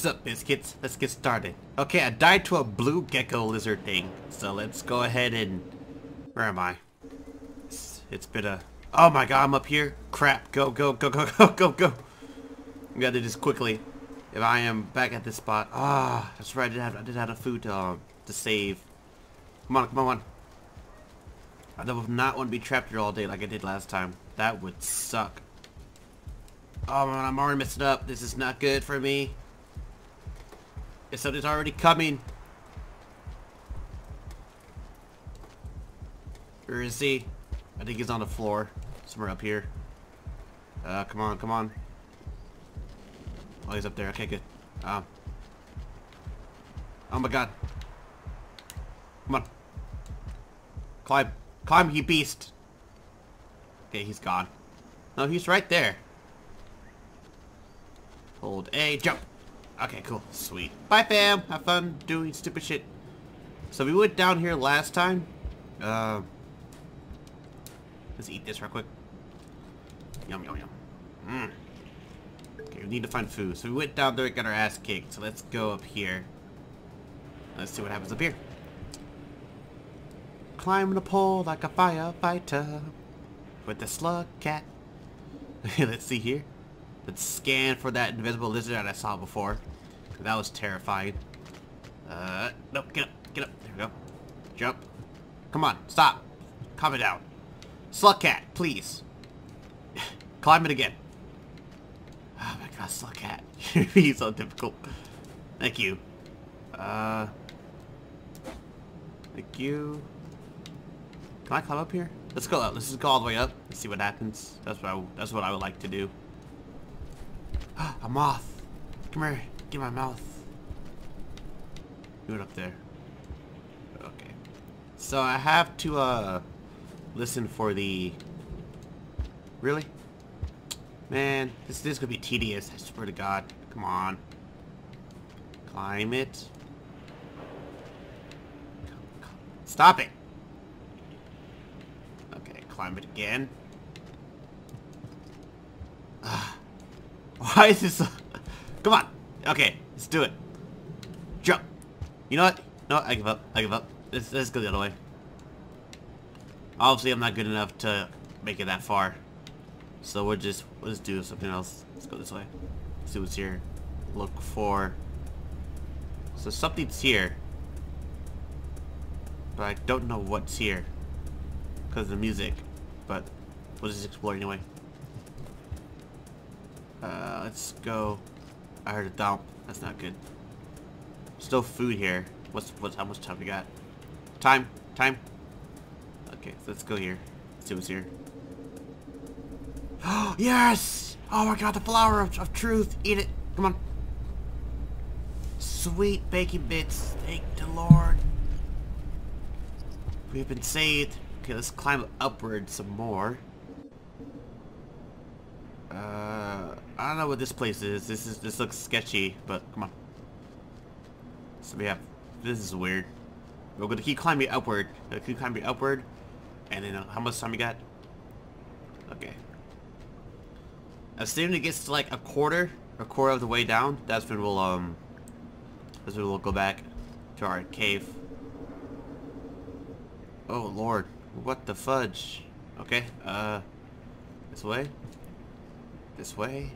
What's up, biscuits? Let's get started. Okay, I died to a blue gecko lizard thing. So let's go ahead and... Where am I? It's been a... Oh my god, I'm up here. Crap. Go, go, go, go, go, go, go. We gotta do this quickly. If I am back at this spot. Ah, that's right. I did have a food to save. Come on, come on. I do not want to be trapped here all day like I did last time. That would suck. Oh man, I'm already messing up. This is not good for me. If something's already coming. Where is he? I think he's on the floor. Somewhere up here. Come on, come on. Oh, he's up there. Okay, good. Oh my god. Come on. Climb. Climb, you beast. Okay, he's gone. No, he's right there. Hold A, jump. Okay, cool. Sweet. Bye, fam. Have fun doing stupid shit. So we went down here last time. Let's eat this real quick. Yum, yum, yum. Okay, we need to find food. So we went down there and got our ass kicked. So let's go up here. Let's see what happens up here. Climbing a pole like a firefighter with the slug cat. Let's see here. Let's scan for that invisible lizard that I saw before. That was terrifying. Nope, get up, get up. There we go. Jump. Come on, stop. Calm it down. Slug cat, please. Climb it again. Oh my god, slug cat. He's so difficult. Thank you. Thank you. Can I climb up here? Let's go up. Let's just go all the way up and see what happens. That's what I would like to do. A moth. Come here. Get my mouth. Do it up there. Okay. So I have to listen for the... Really? Man, this is gonna be tedious. I swear to God. Come on. Climb it. Stop it. Okay, climb it again. Why is this so... Come on. Okay, let's do it. Jump. You know what? No, I give up. I give up. Let's go the other way. Obviously, I'm not good enough to make it that far. So we'll just do something else. Let's go this way. See what's here. Look for... So something's here. But I don't know what's here. Because of the music. But we'll just explore anyway. Let's go. I heard a dump. That's not good. Still food here. How much time we got? Time. Okay, so let's go here. Let's see what's here. Yes! Oh my god, the flower of truth. Eat it. Come on. Sweet bacon bits. Thank the Lord. We've been saved. Okay, let's climb upward some more. I don't know what this place is. This looks sketchy, but come on. So we have... This is weird. We're gonna keep climbing upward. Keep climbing upward. And then how much time we got? Okay. As soon as it gets to like a quarter of the way down, that's when we'll go back to our cave. Oh Lord, what the fudge? Okay, this way. This way.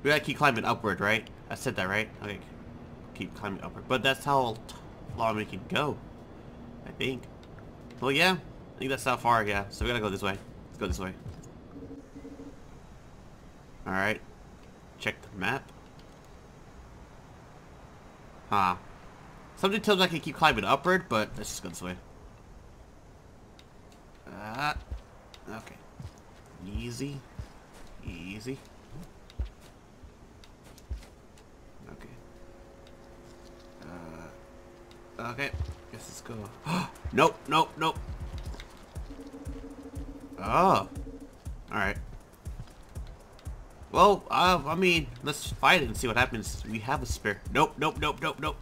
We gotta keep climbing upward, right? I said that right? Okay, keep climbing upward. But that's how long we can go, I think. Well, yeah, I think that's how far. Yeah, so we gotta go this way. Let's go this way. All right, check the map. Huh? Something tells me I can keep climbing upward, but let's just go this way. Okay. Easy. Easy. Okay. Okay. Guess let's go. Nope, nope, nope. Oh. Alright. Well, I mean, let's fight it and see what happens. We have a spear. Nope, nope, nope, nope, nope.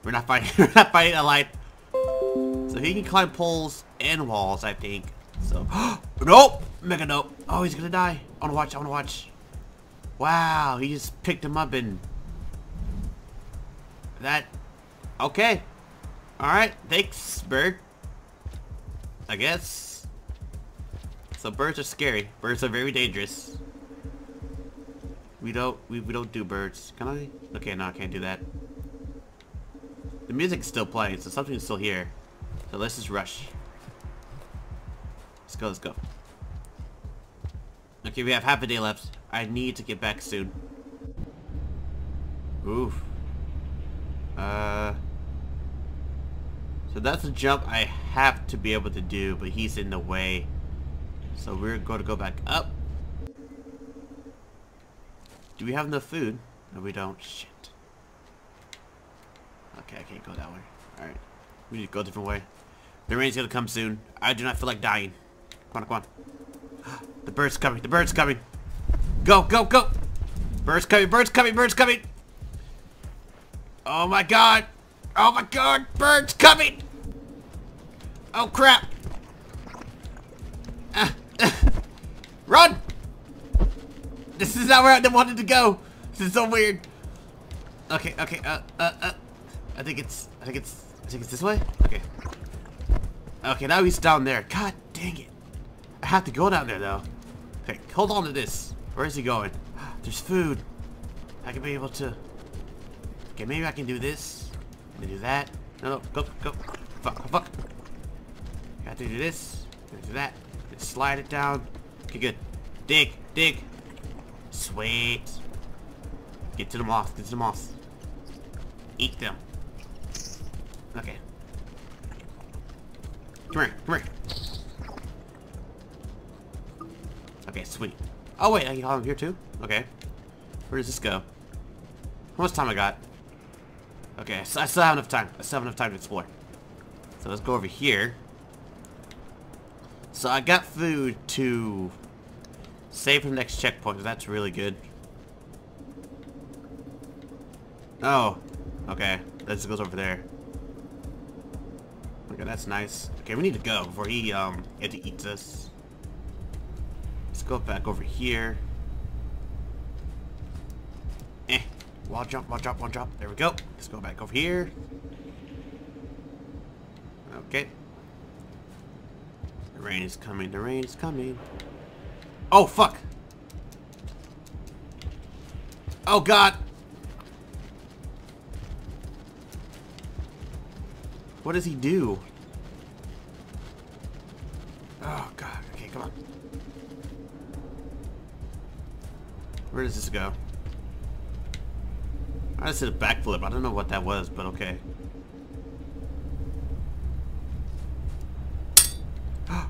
We're not fighting. We're not fighting a light. So he can climb poles and walls, I think. So, nope! Mega nope. Oh, he's gonna die. I wanna watch, I wanna watch. Wow, he just picked him up and that... Okay. Alright, thanks, bird. I guess. So birds are scary. Birds are very dangerous. We don't do birds. Can I? Okay, no, I can't do that. The music's still playing, so something's still here. So let's just rush. Let's go, let's go. Okay, we have half a day left. I need to get back soon. Oof. So that's a jump I have to be able to do, but he's in the way. So we're going to go back up. Do we have enough food? No, we don't. Shit. Okay, I can't go that way. Alright. We need to go a different way. The rain's gonna come soon. I do not feel like dying. Come on, come on. The bird's coming. The bird's coming. Go, go, go. Bird's coming. Bird's coming. Bird's coming. Oh my god. Oh my god. Bird's coming. Oh crap. Run. This is not where I wanted to go. This is so weird. Okay, okay, I think it's this way? Okay. Okay, now he's down there. God dang it. I have to go down there though. Okay, hold on to this. Where is he going? There's food. I can be able to... Okay, maybe I can do this. And do that. No, no, go, go. Fuck, fuck. I have to do this. Do that. Just slide it down. Okay, good. Dig, dig. Sweet. Get to the moss, get to the moss. Eat them. Okay. Come here, come here. Okay, sweet. Oh wait, I can haul him here too? Okay. Where does this go? How much time I got? Okay, so I still have enough time. I still have enough time to explore. So let's go over here. So I got food to save for the next checkpoint. That's really good. Oh, okay. That just goes over there. Okay, that's nice. Okay, we need to go before he eats us. Let's go back over here. Wall jump, wall drop, wall drop. There we go. Let's go back over here. Okay. The rain is coming, the rain is coming. Oh, fuck! Oh, God! What does he do? Oh, God. Okay, come on. Where does this go? I just did a backflip. I don't know what that was, but okay.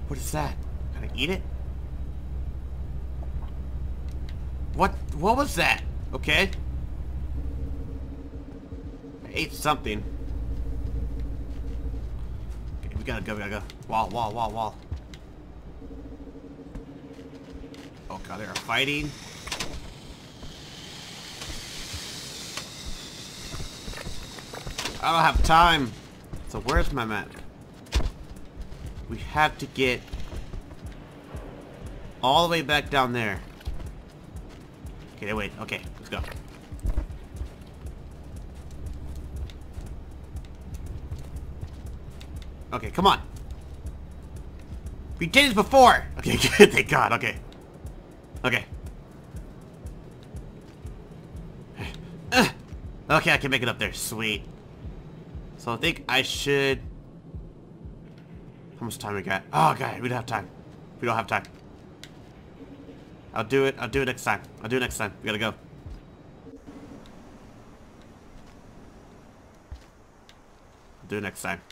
What is that? Can I eat it? What was that? Okay. I ate something. Okay, we gotta go, we gotta go. Wall, wall, wall, wall. Oh god, they are fighting. I don't have time. So where's my map? We have to get all the way back down there. Okay, wait. Okay, let's go. Okay, come on. We did this before. Okay, good. Thank God. Okay. Okay. Okay, I can make it up there. Sweet. So I think I should... How much time we got? Oh god, we don't have time. We don't have time. I'll do it next time. I'll do it next time. We gotta go. I'll do it next time.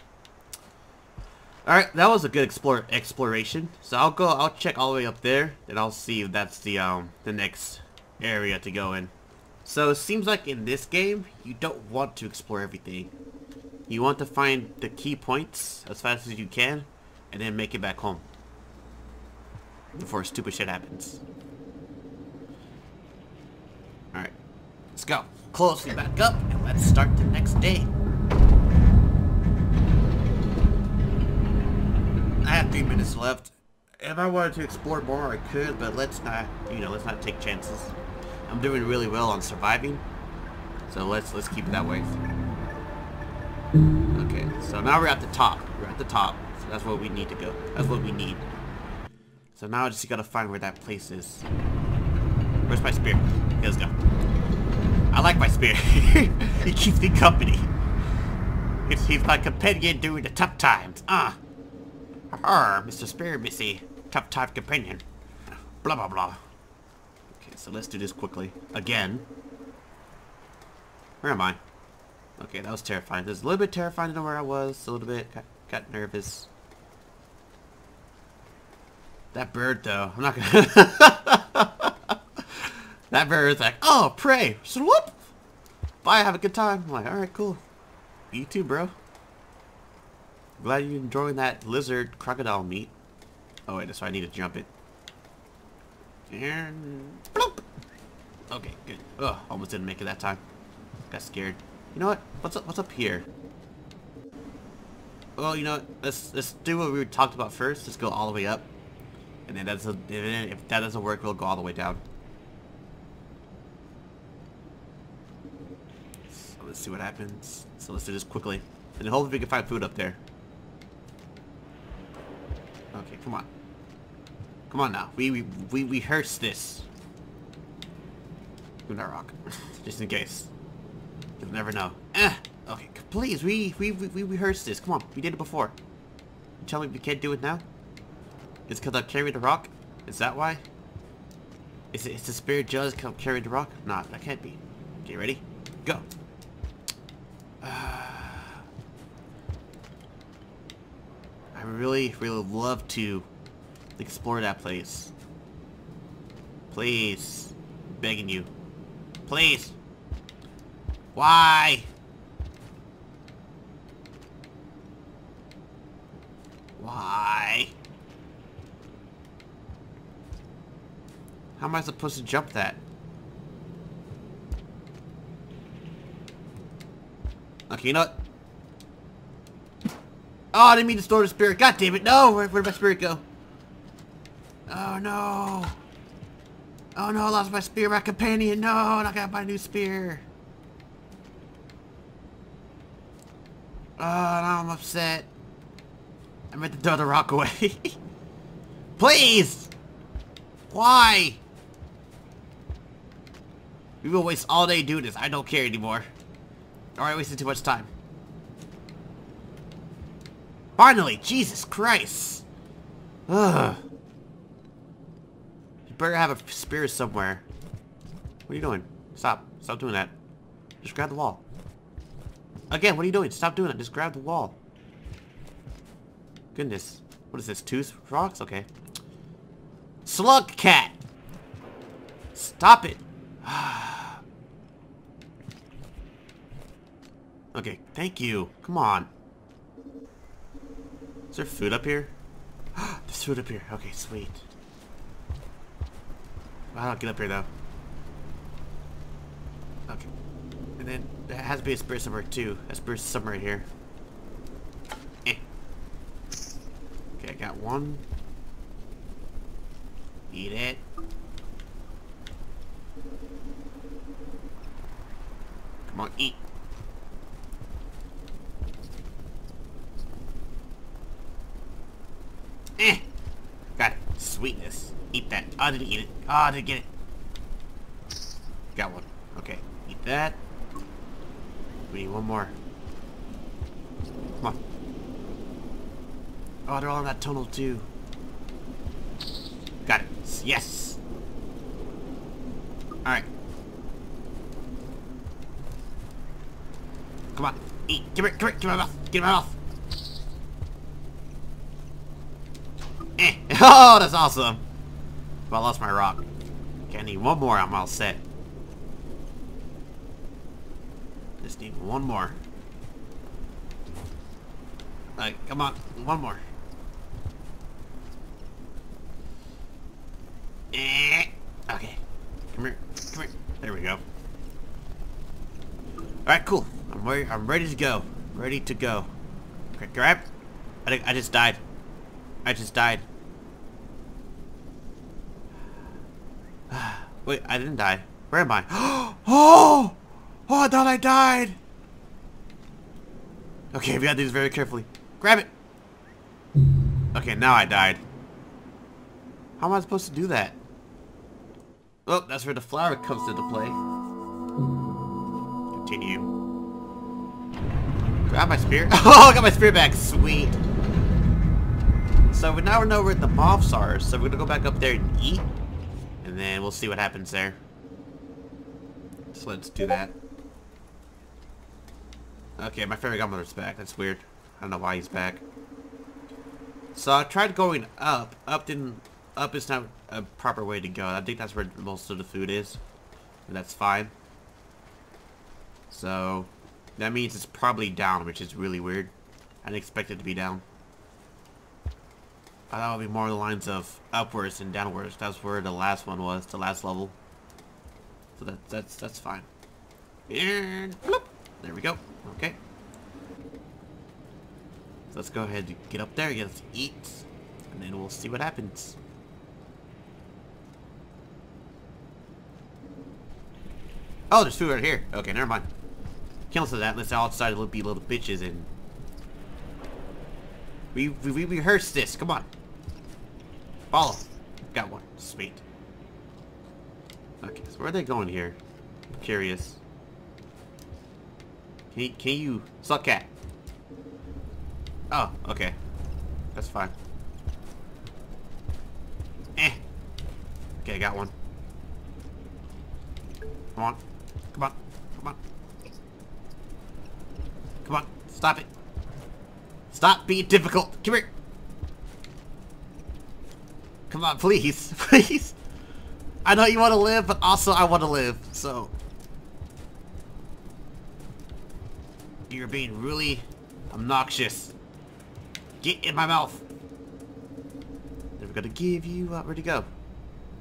Alright, that was a good exploration. So I'll check all the way up there, and I'll see if that's the next area to go in. So it seems like in this game, you don't want to explore everything. You want to find the key points as fast as you can, and then make it back home before stupid shit happens. Alright, let's go. Closely back up, and let's start the next day. I have 3 minutes left. If I wanted to explore more, I could, but let's not, let's not take chances. I'm doing really well on surviving, so let's keep it that way. Okay, so now we're at the top. We're at the top. So that's where we need to go. That's what we need. So now I just gotta find where that place is. Where's my spear? Okay, let's go. I like my spear. He keeps me company. He's my companion during the tough times. Mr. Spear Missy. Tough time companion. Blah blah blah. Okay, so let's do this quickly. Again. Where am I? Okay, that was terrifying. It was a little bit terrifying to know where I was. A little bit. Got nervous. That bird, though. I'm not gonna... That bird's like, oh, pray. Swoop! Bye, have a good time. I'm like, alright, cool. You too, bro. Glad you're enjoying that lizard crocodile meat. Oh, wait, that's why I need to jump it. And... bloop! Okay, good. Ugh, almost didn't make it that time. Got scared. You know what? What's up here? Well, you know what? Let's do what we talked about first. Let's go all the way up. And then if that doesn't work, we'll go all the way down. So let's see what happens. So let's do this quickly. And then hopefully we can find food up there. Okay, come on. Come on now. We rehearse this. Do not rock. Just in case. You'll never know. Okay, please, we rehearsed this. Come on, we did it before. You tell me we can't do it now? It's because I carried the rock? Is that why? Is the spirit judge come carry the rock? Nah, that can't be. Okay, ready? Go. I really love to explore that place. Please. I'm begging you. Please. Why? Why? How am I supposed to jump that? Okay, you know what? Oh, I didn't mean to store the spirit. God damn it. No, where'd my spirit go? Oh, no. Oh, no, I lost my spear, my companion. No, and I got my new spear. Oh, now I'm upset. I meant to throw the rock away. Please! Why? We will waste all day doing this. I don't care anymore. Alright, wasted too much time. Finally! Jesus Christ! Ugh. You better have a spear somewhere. What are you doing? Stop. Stop doing that. Just grab the wall. Again, what are you doing? Stop doing it. Just grab the wall. Goodness. What is this? 2 rocks? Okay. Slug cat! Stop it! Okay, thank you. Come on. Is there food up here? There's food up here. Okay, sweet. I don't get up here though. Okay. And then there has to be a spear somewhere too. A spear somewhere here. Eh. Okay, I got one. Eat it. Come on, eat. Eh. Got it. Sweetness. Eat that. Oh, I didn't eat it. Oh, I didn't get it. Got one. Okay. Eat that. We need one more. Come on. Oh, they're all in that tunnel too. Got it. Yes. Alright. Come on. Eat. Give it. Come here. Give my mouth. Get in my mouth. Eh. Oh, that's awesome. Well, I lost my rock. Okay, I need one more. I'm all set. Just need one more. Alright, come on. One more. Eh. Okay. Come here. Come here. There we go. Alright, cool. I'm ready to go. Ready to go. Okay, grab. I just died. I just died. Wait, I didn't die. Where am I? Oh! Oh, I thought I died! Okay, we gotta do this very carefully. Grab it! Okay, now I died. How am I supposed to do that? Oh, that's where the flower comes into play. Continue. Grab my spear. Oh, I got my spear back. Sweet. So now we know where the moths are. So we're gonna go back up there and eat. And then we'll see what happens there. So let's do that. Okay, my fairy godmother's back. That's weird. I don't know why he's back. So I tried going up. Up is not a proper way to go. I think that's where most of the food is. And that's fine. So that means it's probably down, which is really weird. I didn't expect it to be down. I thought it would be more the lines of upwards and downwards. That's where the last one was, the last level. So that's fine. And bloop, there we go. Okay. So let's go ahead and get up there, get us to eat, and then we'll see what happens. Oh, there's food right here. Okay, never mind. Cancel that. Let's outside be little bitches and we rehearsed this. Come on. Follow. Got one. Sweet. Okay, so where are they going here? I'm curious. Can you suck cat? Oh, okay. That's fine. Okay, I got one. Come on. Come on. Come on. Come on. Stop it. Stop being difficult. Come here. Come on, please. Please. I know you want to live, but also I want to live, so. You're being really obnoxious. Get in my mouth. Never gonna give you up. Where'd he go?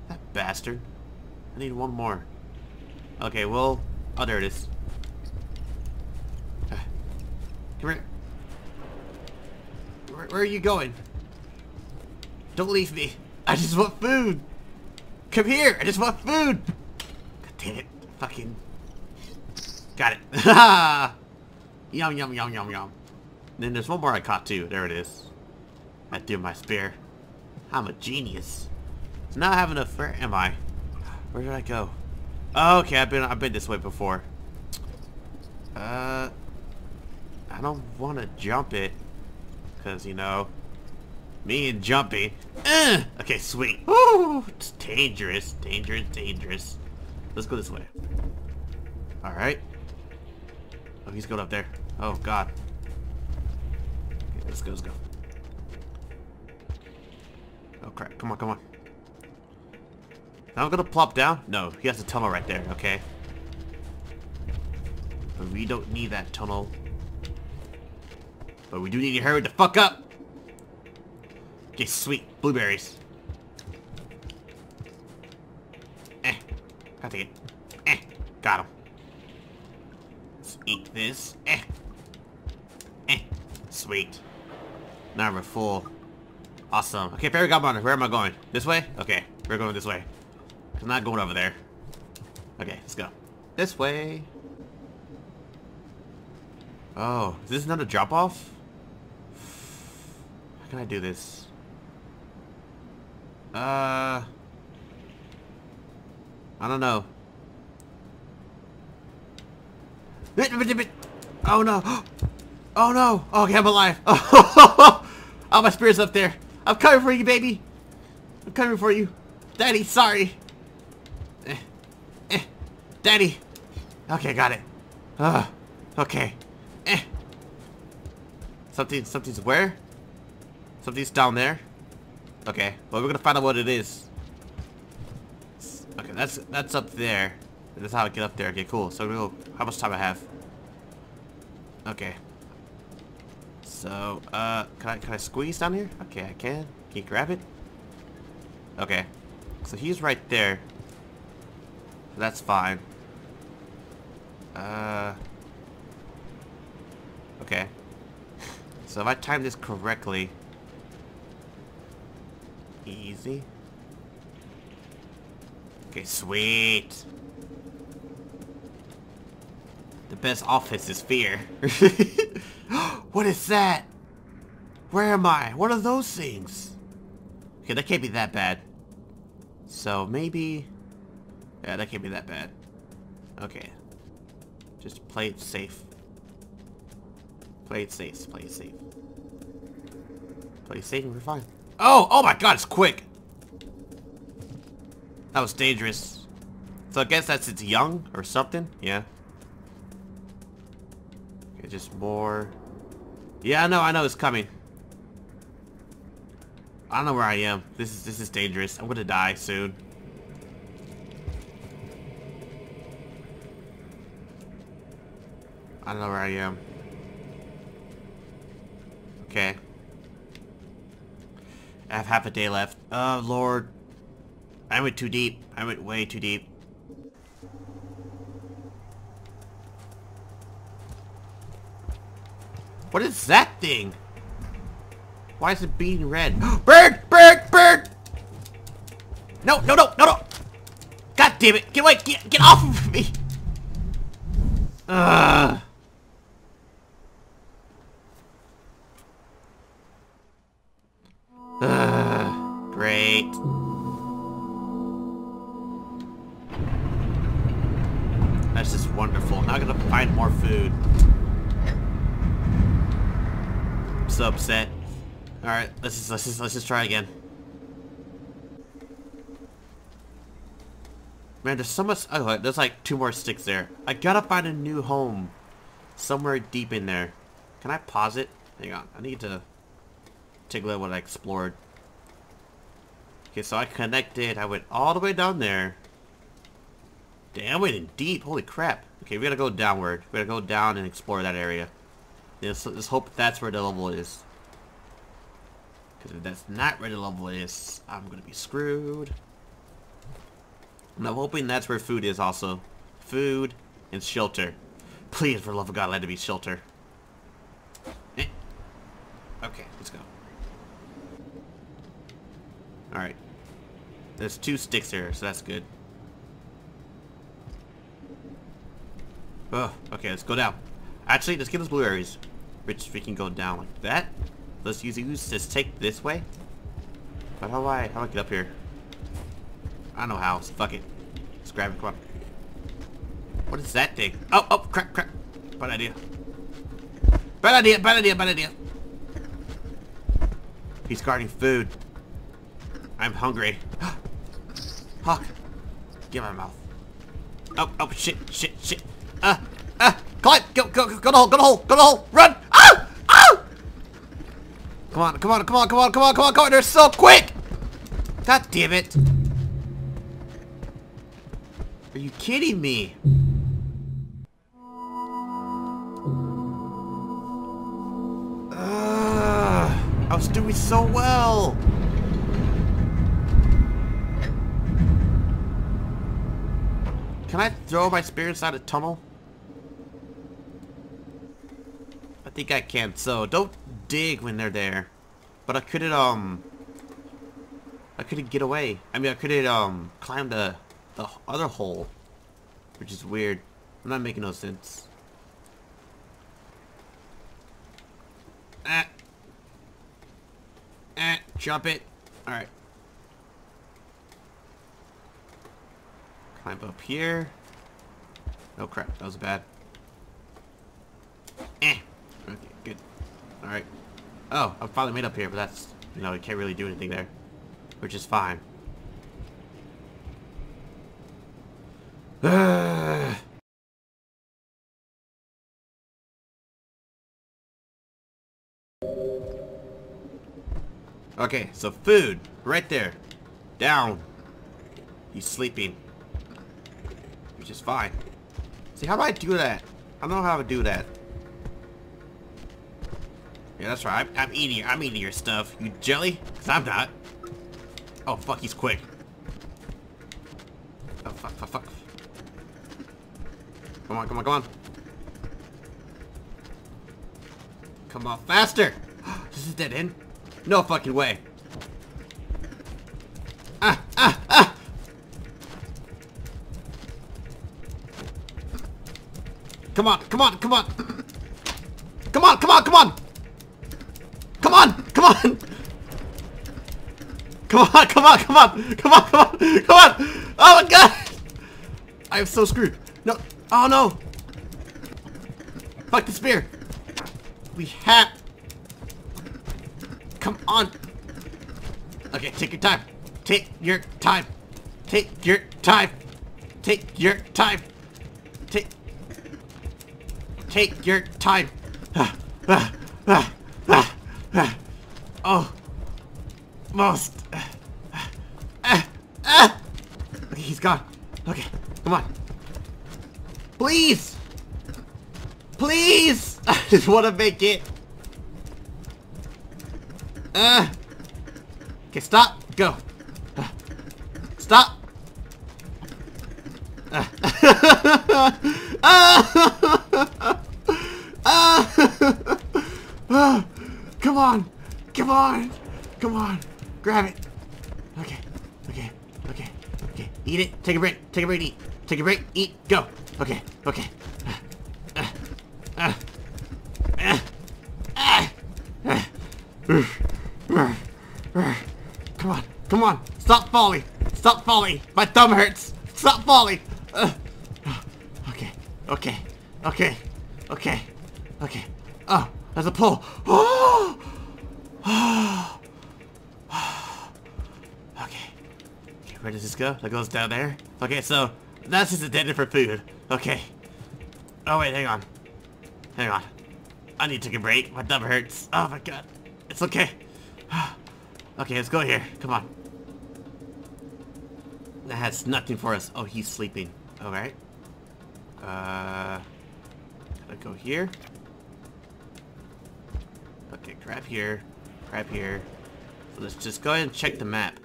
That bastard. I need one more. Okay, well. Oh, there it is. Come here. Where are you going? Don't leave me. I just want food. Come here. I just want food. God damn it. Fucking. Got it. Yum, yum, yum, yum, yum. And then there's one more I caught too. There it is. I threw my spear. I'm a genius. So now I have enough. Where am I? Where did I go? Oh, okay, I've been this way before. I don't want to jump it, cause you know, me and jumping. Okay, sweet. Ooh, it's dangerous, dangerous, dangerous. Let's go this way. All right. Oh, he's going up there. Oh God. Okay, let's go. Let's go. Oh crap! Come on, come on. Now I'm gonna plop down. No, he has a tunnel right there. Okay. But we don't need that tunnel. But we do need to hurry the fuck up. Okay, sweet. Blueberries. I'll take it. Got him. Let's eat this. Sweet. Now we're full. Awesome. Okay, fairy godmother, where am I going? This way? Okay, we're going this way. I'm not going over there. Okay, let's go. This way. Oh, is this another drop off? How can I do this? I don't know. Oh no! Oh no! Okay, I'm alive. Oh, my spirit's up there. I'm coming for you, baby. I'm coming for you, Daddy. Sorry. Daddy. Okay, got it. Okay. Something's where? Something's down there. Okay, well we're gonna find out what it is. Okay, that's up there. That's how I get up there. Okay, cool. So we'll, how much time I have? Okay. So, can I squeeze down here? Okay, I can. Can you grab it? Okay. So he's right there. That's fine. Okay. So if I time this correctly. Easy. Okay, sweet. The best offense is fear. What is that? Where am I? What are those things? Okay, that can't be that bad. So maybe... Yeah, that can't be that bad. Okay. Just play it safe. Play it safe. Play it safe. Play it safe and we're fine. Oh! Oh my god, it's quick! That was dangerous. So I guess that's it's young or something? Yeah. Okay, just more... Yeah, I know it's coming. I don't know where I am. This is dangerous. I'm gonna die soon. I don't know where I am. Okay. I have half a day left. Oh, Lord. I went too deep. I went way too deep. What is that thing? Why is it being red? Bird! Bird! Bird! No, no, no, no, no! God damn it! Get away! Get off of me! Ugh. Great. That's just wonderful. Now I'm gonna find more food. I'm so upset. All right, let's just try again. Man, there's so much. Oh, there's like 2 more sticks there. I gotta find a new home somewhere deep in there. Can I pause it? Hang on. I need to take a look at what I explored. Okay, so I connected. I went all the way down there. Damn, I went in deep. Holy crap. Okay, we gotta go downward. We gotta go down and explore that area. Let's hope that's where the level is. Because if that's not where the level is, I'm gonna be screwed. And I'm hoping that's where food is also. Food and shelter. Please, for the love of God, let it be shelter. Eh. Okay, let's go. Alright. There's 2 sticks here, so that's good. Oh, okay, let's go down. Actually, let's get those blueberries. Which we can go down like that. Let's use just take this way. But how do I get up here? I don't know how, so fuck it. Let's grab it, come on. What is that thing? Oh, oh, crap, crap. Bad idea. Bad idea, bad idea, bad idea. He's guarding food. I'm hungry. Hawk. Get my mouth. Oh, oh, shit, shit, shit. Climb! Go to the hole, go to the hole, go to the hole! Run! Ah! Ah! Come on, come on, come on, come on, come on, come on, come on! They're so quick! God damn it! Are you kidding me? I was doing so well! Can I throw my spear inside a tunnel? I think I can, so don't dig when they're there. But I couldn't get away. I mean, I couldn't climb the other hole, which is weird. I'm not making no sense. Jump it. All right. Climb up here. Oh crap, that was bad. Okay, good. All right. Oh, I'm finally made up here, but that's, you know, you can't really do anything there, which is fine. Okay, so food, right there. Down. He's sleeping. Which is fine. See, how do I do that? I don't know how to do that. Yeah, that's right. I'm eating your stuff. You jelly? Cause I'm not. Oh fuck, he's quick. Oh fuck, fuck, fuck. Come on, come on, come on. Come on, faster! This is dead end. No fucking way. Come on, come on, come on. Come on, come on, come on! Come on, come on! Come on, come on, come on! Come on, come on, come on! Oh my god! I am so screwed. No, oh no! Fuck the spear! We have... Come on! Okay, take your time. Take your time. Take your time. Take your time. Take your time. Oh. Most. Okay, he's gone. Okay, come on. Please. Please. I just want to make it. Okay, stop. Go. Stop. Come on. Come on. Come on. Grab it. Okay. Okay. Okay. Okay. Eat it. Take a break. Take a break. Eat. Take a break. Eat. Go. Okay. Okay. Come on. Come on. Stop falling. Stop falling. My thumb hurts. Stop falling. Okay. Okay. Okay. Okay. Okay. Oh, there's a pull. Oh. Okay. Okay, where does this go? That goes down there. Okay, so that's just intended for food. Okay. Oh wait, hang on. Hang on. I need to take a break. My thumb hurts. Oh my god. It's okay. Okay, let's go here. Come on. That has nothing for us. Oh, he's sleeping. Alright. Gotta go here. Okay, grab here. Grab here. So let's just go ahead and check the map.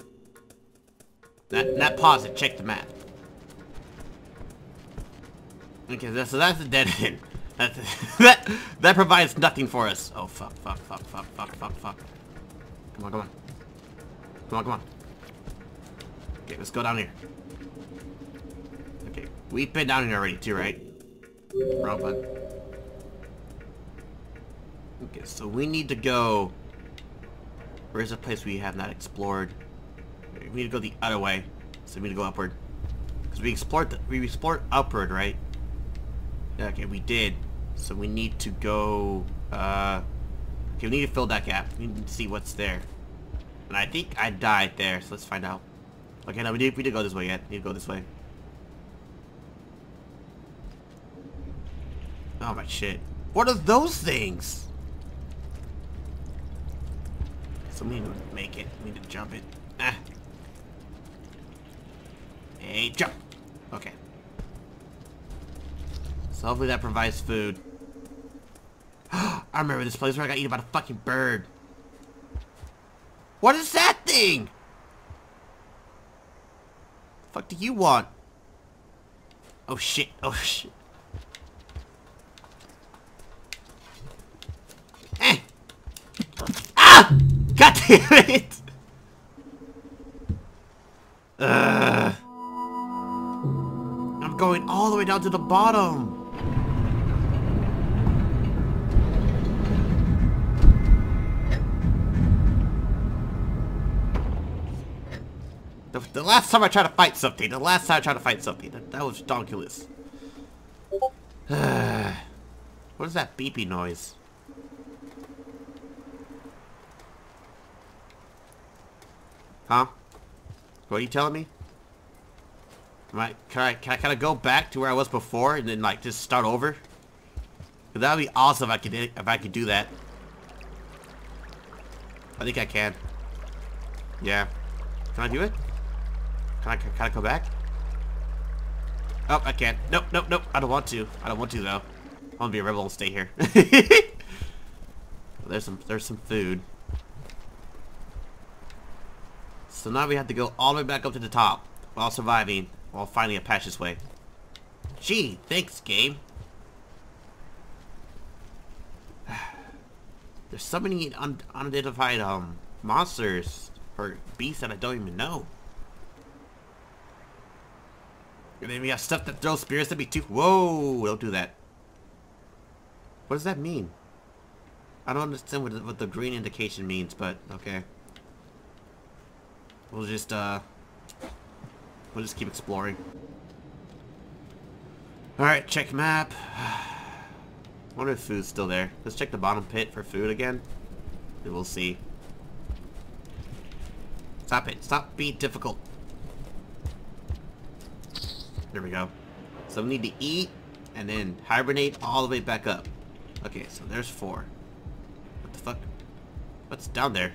Not pause it, check the map. Okay, so that's the dead end. That provides nothing for us. Oh fuck, fuck, fuck, fuck, fuck, fuck, fuck. Come on, come on. Come on, come on. Okay, let's go down here. Okay, we've been down here already too, right? Wrong button. Okay, so we need to go... Where's a place we have not explored? We need to go the other way. So we need to go upward. Because we explored upward, right? Yeah, okay, we did. So we need to go... Okay, we need to fill that gap. We need to see what's there. And I think I died there, so let's find out. Okay, no, we need to go this way yet. We need to go this way. Oh my shit. What are those things? So we need to make it. We need to jump it. Ah. Hey, jump. Okay. So hopefully that provides food. I remember this place where I got eaten by a fucking bird. What is that thing? The fuck do you want? Oh shit. Oh shit. Eh. Ah! God damn it! I'm going all the way down to the bottom. The last time I tried to fight something, that was donkulous. What is that beepy noise? Huh? What are you telling me? Can I kind of go back to where I was before and then like just start over? 'Cause that would be awesome if I could do that. I think I can. Yeah. Can I do it? Can I go back? Oh, I can't. Nope, nope, nope. I don't want to. I don't want to though. I want to be a rebel and stay here. There's some food. So now we have to go all the way back up to the top while surviving, while finding a patch this way. Gee, thanks, game. There's so many unidentified monsters or beasts that I don't even know. And then we have stuff that throws spears at me too. Whoa, don't do that. What does that mean? I don't understand what the green indication means, but okay. We'll just keep exploring. Alright, check map. Wonder if food's still there. Let's check the bottom pit for food again. And we'll see. Stop it. Stop being difficult. There we go. So we need to eat and then hibernate all the way back up. Okay, so there's 4. What the fuck? What's down there?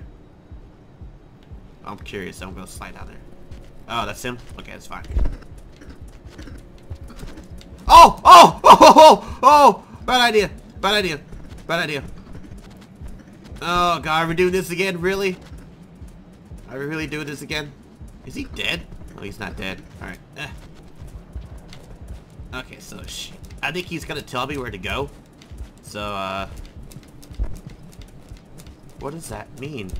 I'm curious. I'm gonna slide down there. Oh, that's him? Okay, that's fine. Oh! Oh! Oh! Oh! Oh! Bad idea. Bad idea. Bad idea. Oh god, are we doing this again? Really? Are we really doing this again? Is he dead? Oh, he's not dead. Alright. Okay, so I think he's gonna tell me where to go. So, what does that mean?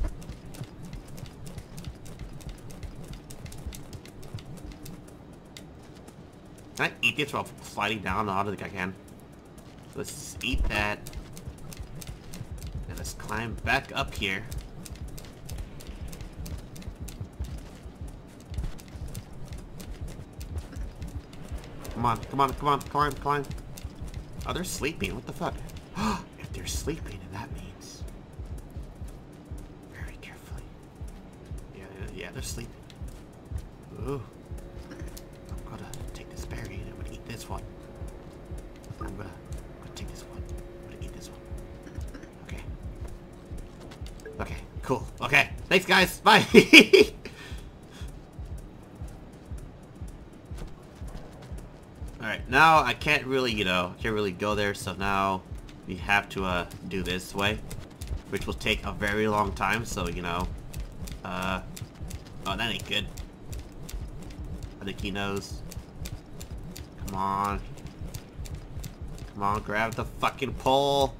Can I eat this while sliding down? I don't think I can. So let's eat that. And let's climb back up here. Come on, come on, come on, climb, climb. Oh, they're sleeping. What the fuck? If they're sleeping, then that means... Very carefully. Yeah, they're sleeping. Ooh. I'm gonna take this berry and I'm gonna eat this one. I'm gonna take this one. I'm gonna eat this one. Okay. Okay, cool. Okay. Thanks, guys. Bye. Alright, now I can't really, can't really go there, so now we have to, do this way, which will take a very long time, so, oh, that ain't good. I think he knows. Come on. Come on, grab the fucking pole.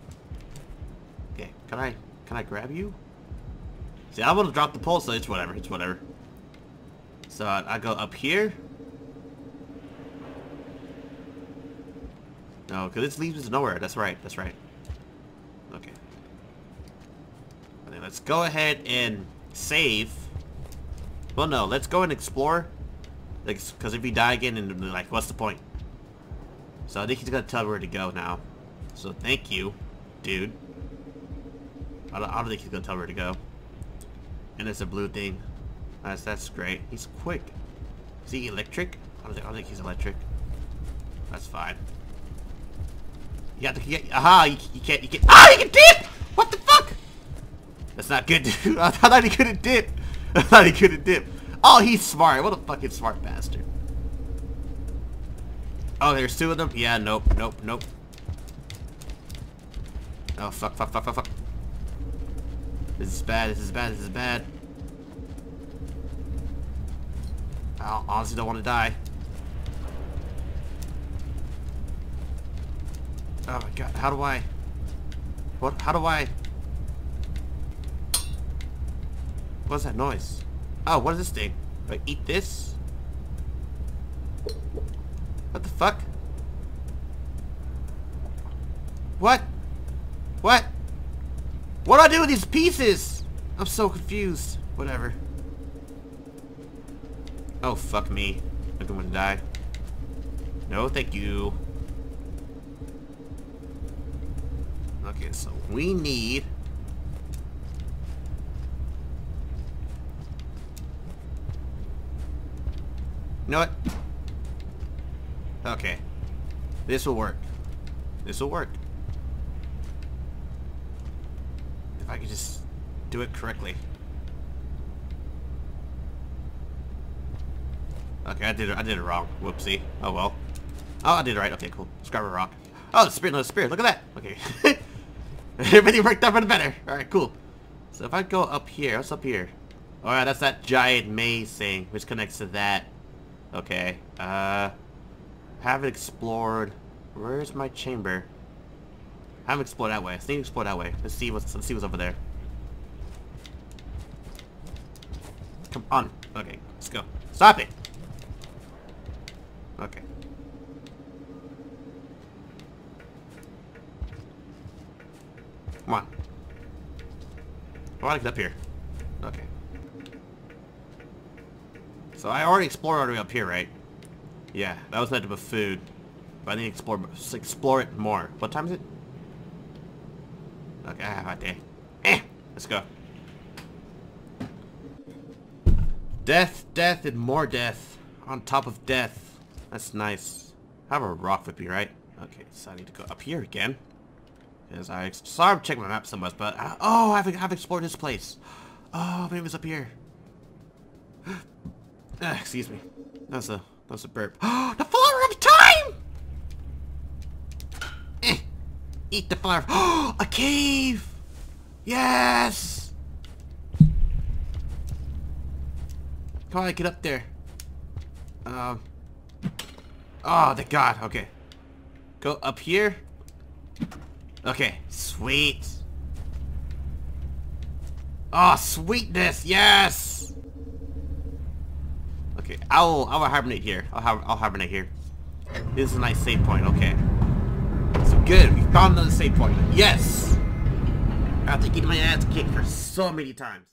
Okay, can I grab you? See, I want to drop the pole, so it's whatever, it's whatever. So, I go up here. No, because this leads us nowhere. That's right. That's right. Okay. Okay, let's go ahead and save. Well, no. Let's go and explore. Because if we die again, and like, what's the point? So I think he's gonna tell me where to go now. So thank you, dude. I don't think he's gonna tell me where to go. And it's a blue thing. That's great. He's quick. Is he electric? I don't think he's electric. That's fine. You have to get. Aha! You can't. Ah! You can dip! What the fuck? That's not good, dude. I thought he couldn't dip. I thought he couldn't dip. Oh, he's smart. What a fucking smart bastard. Oh, there's 2 of them? Yeah, nope, nope, nope. Oh, fuck, fuck, fuck, fuck, fuck. This is bad, this is bad, this is bad. I honestly don't want to die. Oh my god, how do I... What? How do I... What's that noise? Oh, what is this thing? Do I eat this? What the fuck? What? What? What do I do with these pieces? I'm so confused. Whatever. Oh, fuck me. I'm going to die. No, thank you. Okay, so we need... You know what? Okay. This will work. This will work. If I could just do it correctly. Okay, I did it wrong. Whoopsie. Oh well. Oh, I did it right. Okay, cool. Let's grab a rock. Oh, the spirit, no, the spirit. Look at that. Okay. Everything worked out for the better. Alright, cool. So if I go up here, what's up here? Alright, that's that giant maze thing, which connects to that. Okay. Haven't explored. Where's my chamber? Haven't explored that way. I need to explore that way. Let's see what's over there. Come on. Okay, let's go. Stop it. Okay. Come on. I want to get up here. Okay. So I already explored all the way up here, right? Yeah, that was meant to be food. But I need to explore it more. What time is it? Okay, I have a day. Let's go. Death, death, and more death. On top of death. That's nice. I have a rock with me, right? Okay, so I need to go up here again. Because sorry I'm checking my map so much, but... oh, I've explored this place. Oh, maybe it's up here. Excuse me. That's a burp. Oh, the flower of time! Eat the flower. Oh, a cave! Yes! Come on, get up there. Oh, thank God. Okay. Go up here. Okay, sweet. Oh, sweetness, yes! Okay, I'll hibernate here. I'll hibernate here. This is a nice save point, okay. So good, we found another save point. Yes! After getting my ass kicked for so many times.